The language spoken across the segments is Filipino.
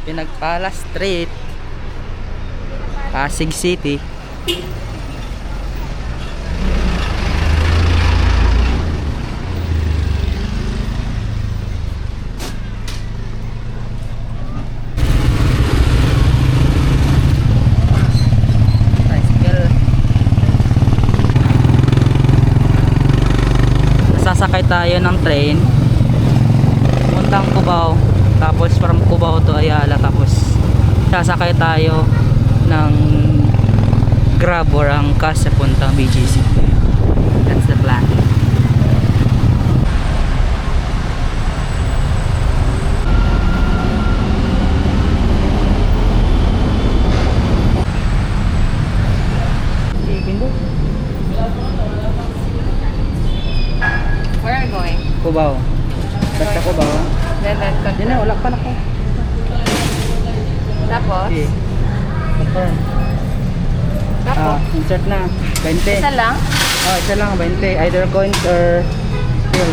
Pinagpala Street, Pasig City. Tricycle. Sasakay tayo ng train puntang Cubao, tapos from Cubao to Ayala, tapos sasakay tayo ng Grab or Angkas sa puntang BGC. That's the plan. Where are you going? Cubao. Basta Cubao. Then Hindi na, wala pa na ko. Tapos? Okay. Confirm. Tapos? Insert na. 20. Isa lang? Oh, isa lang, 20. Either coins or bill.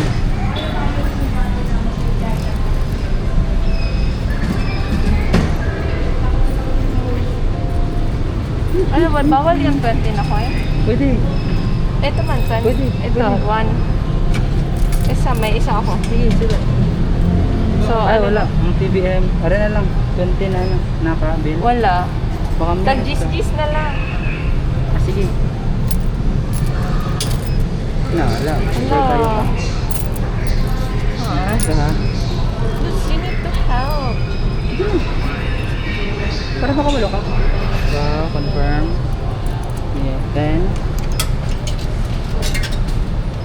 Ano ba? Bawal yung 20 na coin? Pwede. Ito man, 20. Pwede. Ito, Pwede. 1. Isa, may isa ako. Sige, sila. So, Ay, ano wala. na? Ang TBM. Are na lang. 20 na ano. Naka-bill. Wala. Baka meron. Tag-gis-gis na lang. Ah, sige. Na, wala. Sure Hello. tayo pa. Ito ha. Just, you need to help. Para makamalo ka. So, confirm. Yeah, then.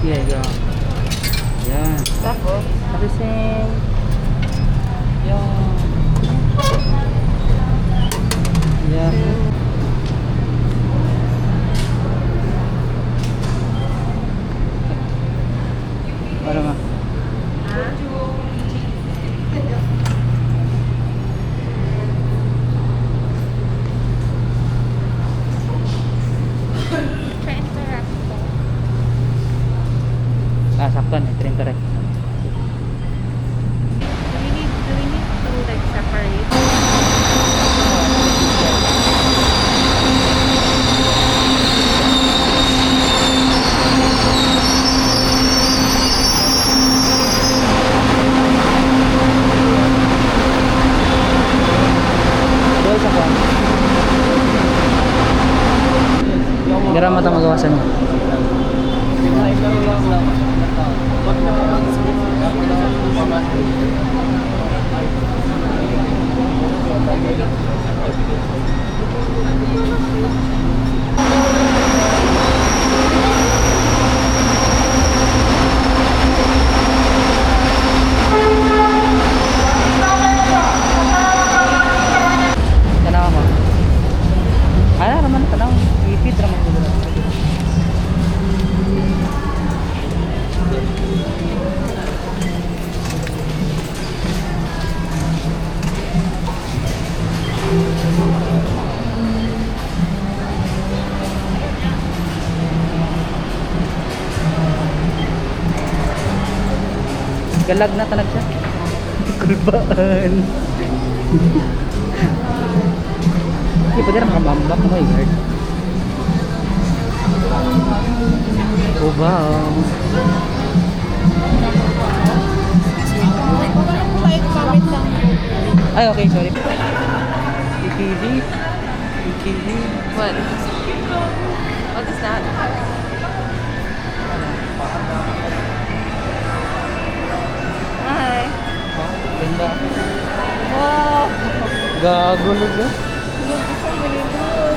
Yeah, go. Yan. Tapos? Tapos yung yeah. Wala ma. Sakto na, 30 rin. Do we need to like separate? Doon sa kwan. Gara mata magawasan mo. Tanawa mo. Ano naman tanaw? Ipit raman ko. Galag na talag siya. Kulbaan. Hindi pa din nakabambak mo eh, guard. Cubao. Ay, okay, sorry. ETV. ETV. What? What is that? Hi. Ganda. Wow. Gagulog eh. Look, so many good.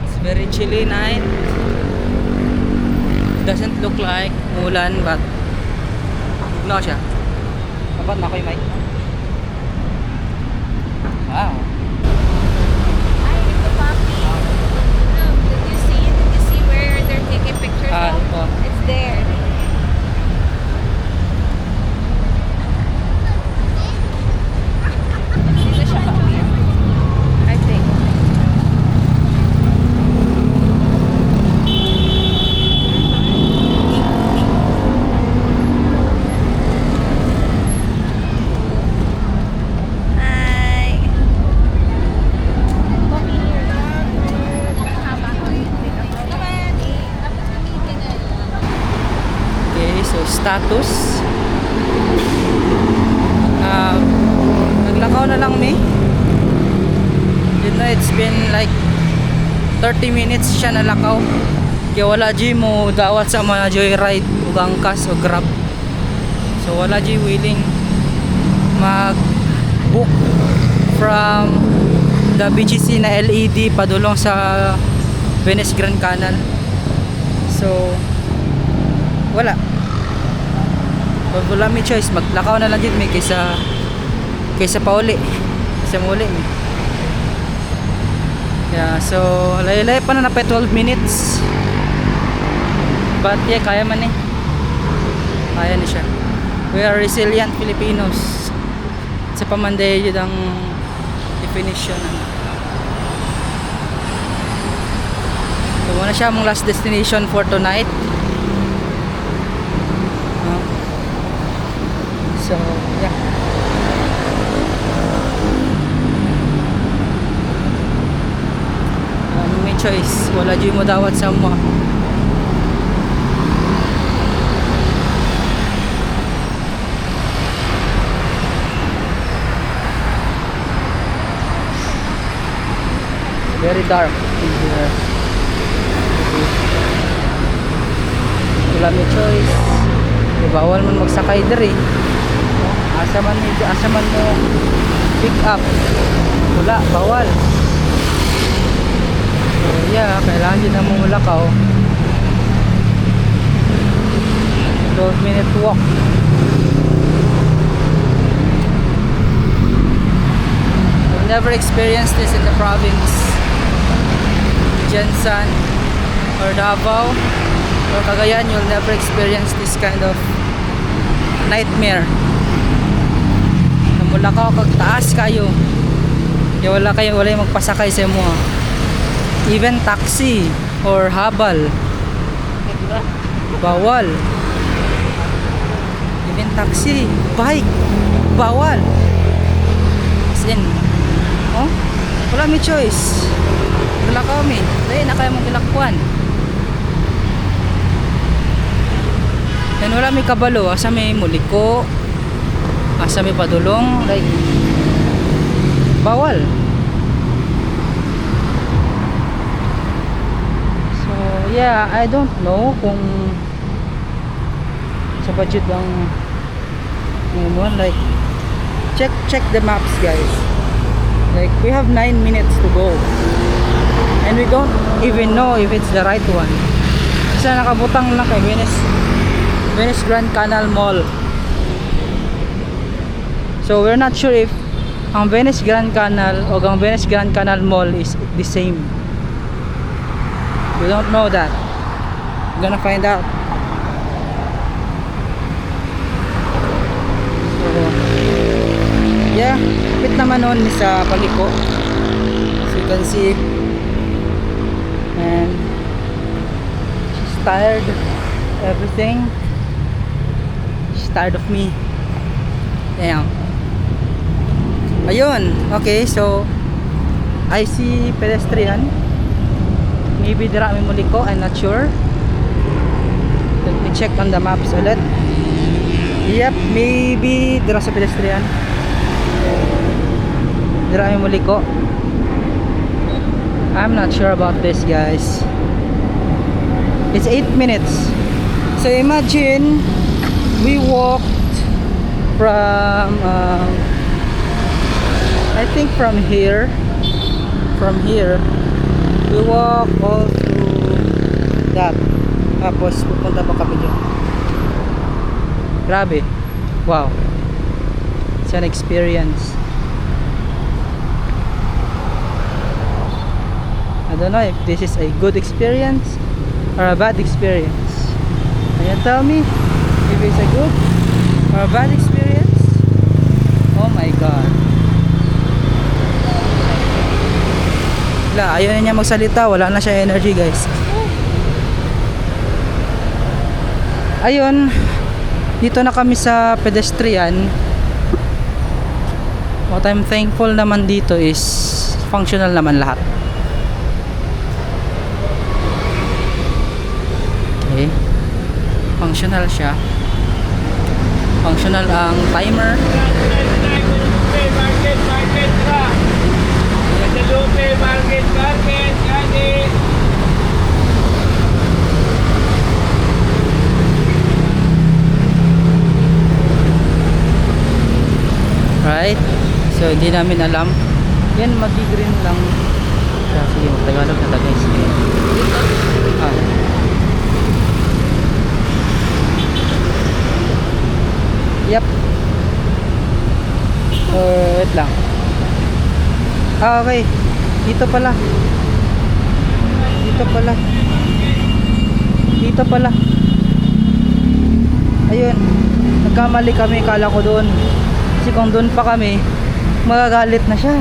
It's very chilly night. Doesn't look like ulan, but no siya. Dapat na ko yung mic. Wow. Ay, ito papi. Did you see where they're taking pictures of? status. Naglakaw na lang mi. You know, it's been like 30 minutes siya nalakaw. Kaya wala di mo dawat sa mga joyride o gangkas o grab. So wala di willing mag book from the BGC na LED padulong sa Venice Grand Canal. So wala may choice, maglakaw na lang din may kaysa pauli, kaysa muli may. Yeah, so lay pa na 12 minutes, but yeah, kaya man eh, kaya ni siya. We are resilient Filipinos. Sa pamanday yun ang definition. So muna siya mong last destination for tonight. So yeah, may choice, wala di mo dawat sa mo. Very dark in here. Wala may choice. Bawal man magsakay diri. Asa man mo pick up. Wala, bawal. So yeah, kailangan din na mo mulakaw. 12-minute walk. I've never experienced this in the province. Jensan or Davao or Cagayan, you'll never experience this kind of nightmare. Namulakaw kag taas kayo. Kaya wala yung magpasakay sa mo. Even taxi or habal bawal. Even taxi, bike bawal. As in, oh, wala may choice. Lakaw mi, dahil na kaya mong gilakpuan. And wala may kabalo, asa may muliko, asa may padulong, like bawal. So yeah, I don't know kung sa budget ang like check the maps guys. Like we have 9 minutes to go. And we don't even know if it's the right one. Kasi nakabutang lang kay Venice Grand Canal Mall. So we're not sure if ang Venice Grand Canal o ang Venice Grand Canal Mall is the same. We don't know that. We're gonna find out. So yeah, pit naman nun sa paliko. So you can see, and she's tired, everything. She's tired of me. Damn. Ayun, okay, so I see pedestrian. Maybe dira may muliko, I'm not sure. Let me check on the maps ulit. Yep, maybe dira sa pedestrian. Dira may muliko. I'm not sure about this guys. It's 8 minutes. So imagine we walked from I think from here we walk all through that, tapos pupunta pa kami dyan. Grabe, wow, it's an experience. I don't know if this is a good experience or a bad experience. Can you tell me if it's a good or a bad experience? Oh my god. Wala, ayaw na niya magsalita, wala na siya energy guys. Ayun, dito na kami sa pedestrian. What I'm thankful naman dito is functional naman lahat. Okay, functional siya. Functional ang timer. Right? So hindi namin alam. Yan magi-green lang. Sige, Tagalog na guys. Ah. Yep. Wait lang. Okay. Dito pala. Dito pala. Dito pala. Ayun. Nagkamali kami, kala ko doon. Kasi kung doon pa kami, magagalit na siya.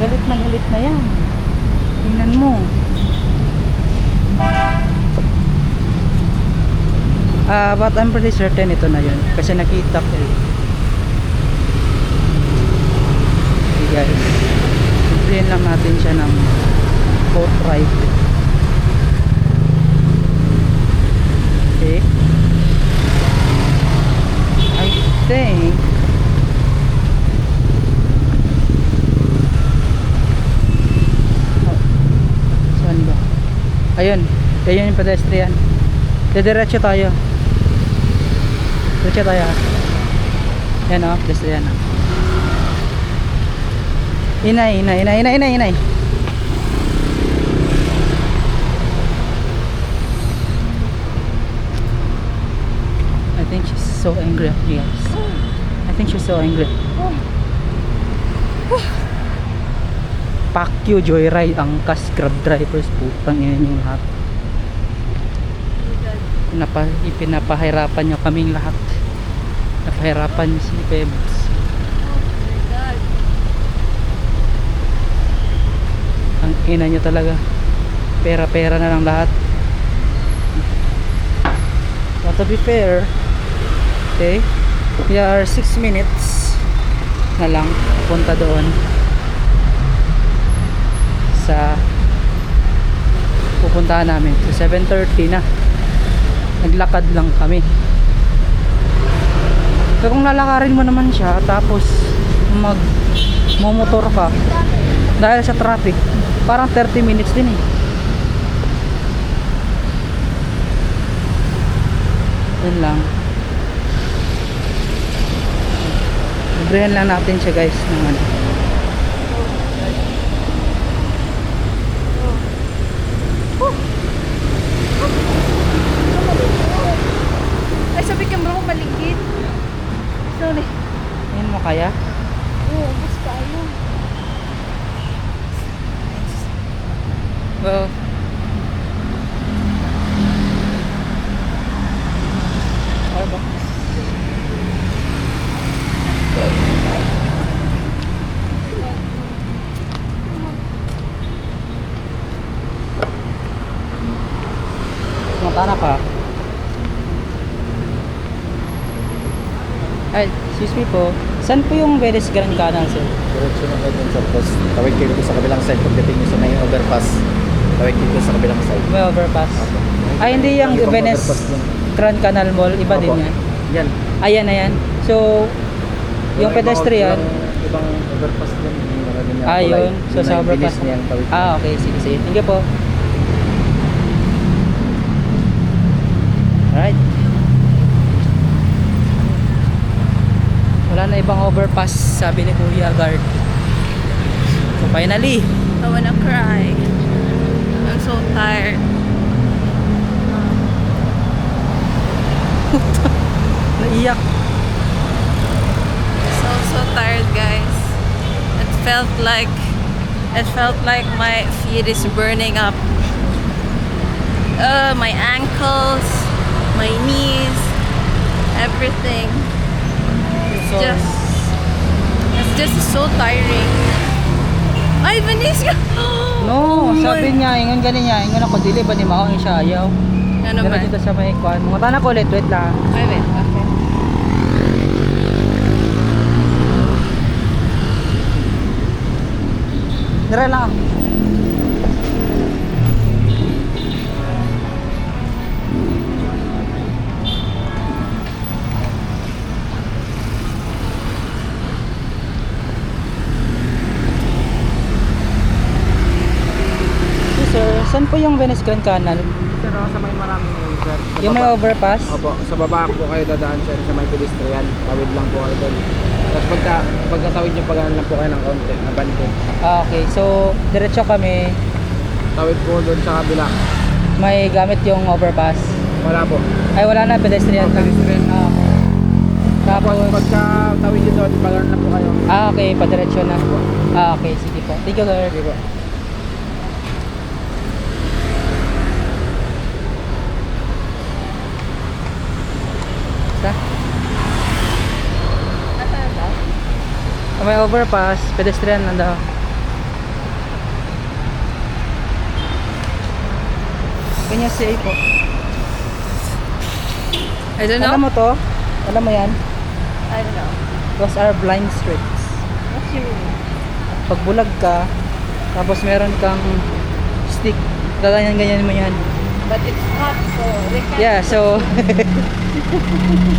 Galit na yan. Tingnan mo. But I'm pretty certain ito na yun. Kasi nakita ko eh. Okay guys. Ibrihin lang natin siya ng boat ride. Okay. I think saan ba? Ayun. Ayun yung pedestrian. Diretso tayo. Diretso tayo. Yan o, pedestrian. Inay. I think she's so angry at me guys. I think she's so angry. Fuck you, Joyride, Angkas, Grab drivers, putang ina yung lahat. Pinapahirapan nyo kaming lahat. Napahirapan nyo si Pebs. Ang ina nyo talaga. Pera-pera na lang lahat. But to be fair, okay, we are 6 minutes na lang punta doon sa pupuntahan namin. So 7:30 na. Naglakad lang kami. Pero kung lalakarin mo naman siya tapos motor ka dahil sa traffic, parang 30 minutes din eh. Yan lang. Librihan lang natin siya guys ng ano. Ay, sabi ka mo maligid. Sorry. Yan mo kaya? Oo, mas kaya. Well, ano ba? Matana ka. Ay, excuse me po. Saan po yung Venice Grand Canal, sir? Diretso na kayo dun sa post. Tawid kayo dito sa kabilang side. Pagdating nyo sa may overpass, tawid kayo dito sa kabilang side. May overpass. Opo. Ay, hindi yung Ibang Venice overpass dun. Grand Canal Mall. Iba din Opo. yan. Yan. Ayan na yan. So, yung pedestrian. Ibang overpass dun. Yung mga ganyan Ah, kulay. yun. So, Yun sa ang overpass. bilis niyang tawid. Ah, okay. Sige, sige. Thank you po. Alright. Wala na ibang overpass, sabi ni Kuya Guard. So, finally. I wanna cry. I'm so tired. Naiyak. So tired, guys. It felt like my feet is burning up. My ankles, my knees, everything. So, It's just so tiring. Ay, Vanessa! no, Oh my- sabi niya, ingon ganin niya, ingon ako, dili ba ni Mahong siya ayaw. Ano Pero ba? dito sa may kwan. Mga tanak ulit, wait lang. Ay, wait. Okay. Tira lang. po yung Venice Grand Canal? Pero sa may maraming yun, sir. Sa Yung may baba- overpass? Opo, sa baba po kayo dadaan, sir, sa may pedestrian. Tawid lang po kayo doon. Tapos pagkatawid nyo, pagkaan lang po kayo ng konti, na bante. Ah, okay. So, diretso kami. Tawid po doon sa kabila. May gamit yung overpass. Wala po. Ay, wala na. Pedestrian na. Pedestrian. Ah, okay. Tapos Tapos, pagkatawid nyo doon, pagkaan lang po kayo. ah, okay. Padiretso na. Ah, okay. Sige po. Thank you, sir. Sige po. Sa? Nasaan daw? May overpass. Pedestrian na daw. Ganyan si po. I don't Alam mo to? Alam mo yan? I don't know. Those are blind streets. What you mean? Pag bulag ka, tapos meron kang stick, gaganyan-ganyan mo yan. But it's hot, so they can't. Yeah, so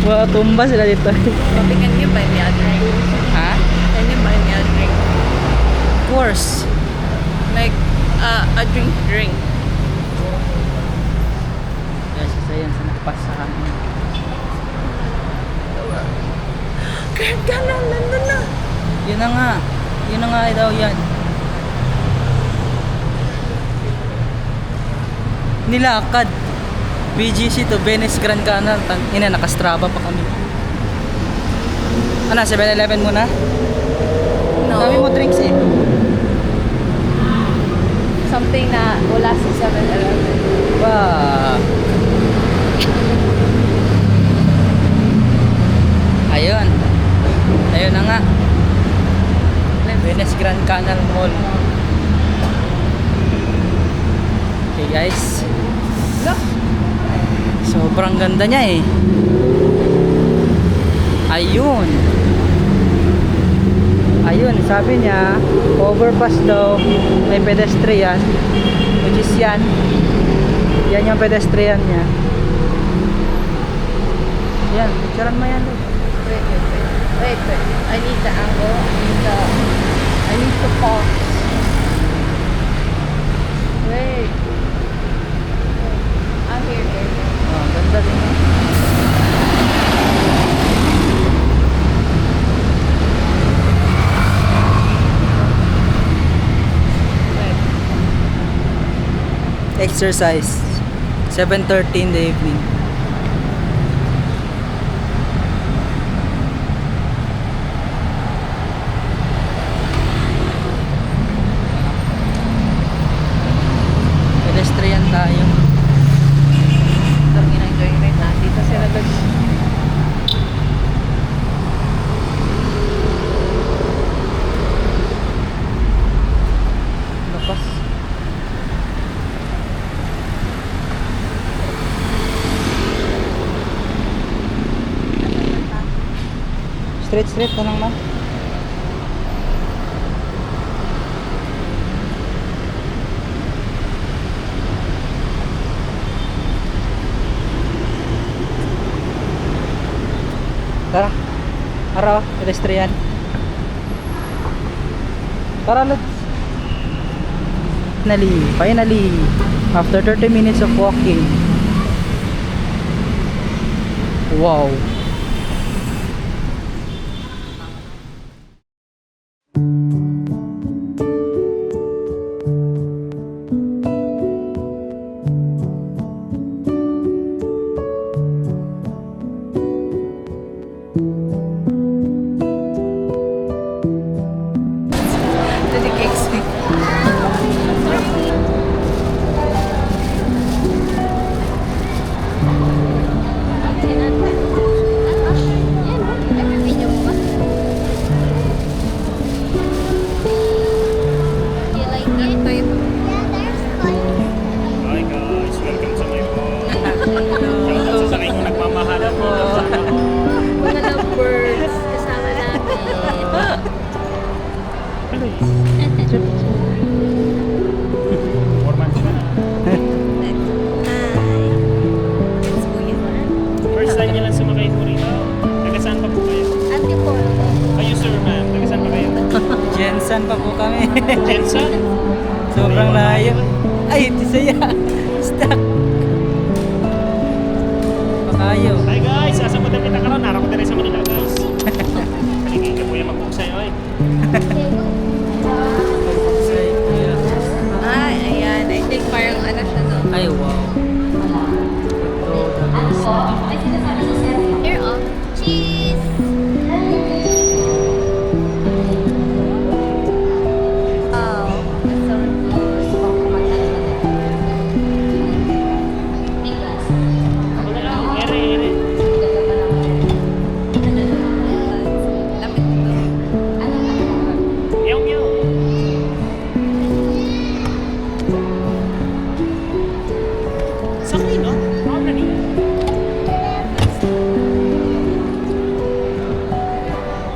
wow, tumba sila dito. But can you buy me a drink? Ha? Can you buy me a drink? Of course. Like, a drink. Yes, isa yan sa nagpas sa amin. Kaya ganun, nandun na. Yun na nga. Yun na nga daw yan. Nilakad. BGC to Venice Grand Canal. Ina, nakastraba pa kami. Ano, 7-Eleven muna? No. Dami mo drinks eh. Something na wala sa 7-Eleven. Wow. Ayun. Ayun na nga. Venice Grand Canal Mall. Okay guys. Look. Sobrang ganda niya eh. Ayun. Ayun, sabi niya, overpass daw, may pedestrian, which is yan. Yan yung pedestrian niya. Yan, picturean mo yan. Wait. I need the angle. I need to pause. Wait. I'm here. Oh, ganda din. Wait. Exercise. 7:30 in the evening. Pedestrian tayo. Ang ginang-enjoy right na. Dito sila Lapas. Straight na lang, ma'am. Tara. Araw, pedestrian. Tara, let's. Finally, after 30 minutes of walking. Wow. dedicates me. Kayo. Hi guys, asa mo dapit karon? Nara ko diri sa Manila guys. Paligid ko yung magbuksay oy. Ay, ayan. I think parang ano siya, no? Ay, wow. Ito, Here, oh. Cheese! Wow. That's so Ako na lang, ere. Lapit ito. Meow meow. Sakli no? Ako na ni.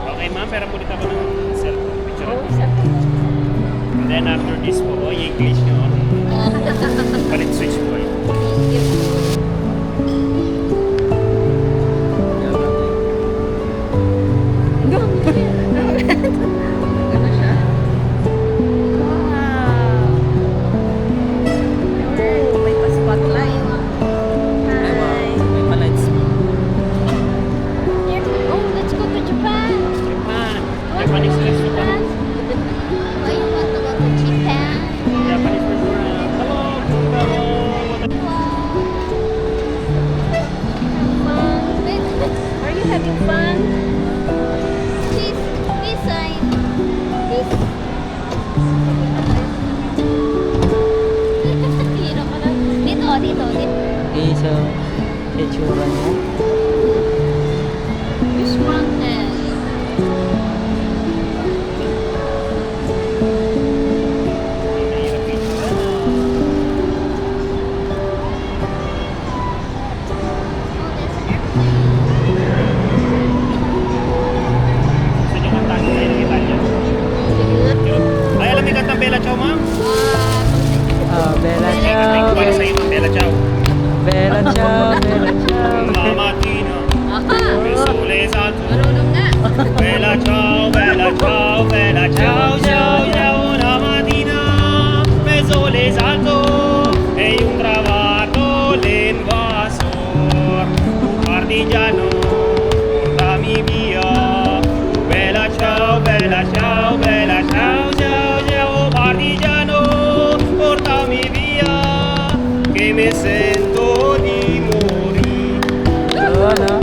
Okay ma'am, pero pulit ako ng cellphone picture. And then after this po, English yun. Palit switch po eh. Ano siya? Wow! Oh, may pa-spotlight. Ay, wow. Hi! May palights. Oh, let's go to Japan. Japan. Japanese restaurant. Why you want to go to Japan? Japanese restaurant. Hello. Hello. Are you having fun? Please, please sign. Please. Hiro ka na. Dito, dito, dito. Okay, so, itsura niya. This mountain. Oh, there's an airplane. Gusto niyo kantahan tayo ng Italia? Ay, alam niyo kantang Bella Ciao, ma'am? Bella Thank Ciao. you para sa iyo, ma'am. Bella Ciao. Bella Ciao. Bella Ciao. La mattina, Aha! il sole è salto. Marunong nga. Bella ciao, bella ciao, bella ciao, ciao, ciao. La mattina, il sole è salto e un traguardo l'invasor. Partigiano, portami via. Bella ciao, bella ciao, bella ciao, ciao, ciao. Partigiano, portami via. Che mi sento di morire. So, ano?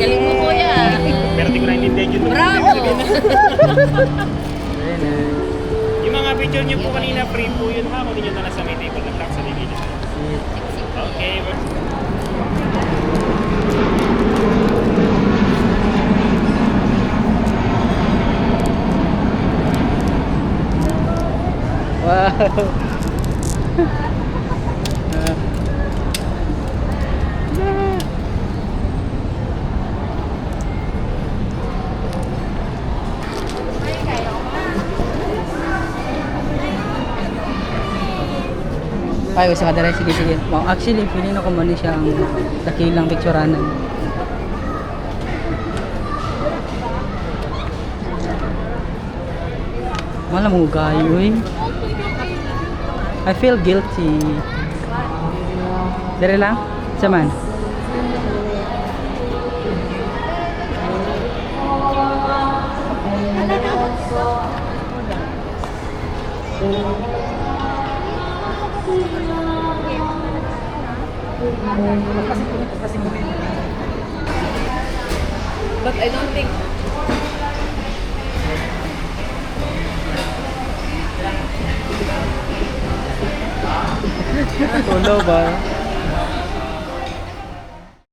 Galing mo, kuya. Pero di ko naintindihan yun. Bravo! Very nice. Yung mga picture niyo po kanina, free po yun ha. Kunin nyo na lang sa may table ng lock sa ligid. Okay. Wow. Ay, gusto ka dala. Sige, sige. Wow, actually, feeling ako man siyang dakilang picturanan. Wala mo gayo eh. I feel guilty. Dire lang? Saman? But I don't think... Tulo ba?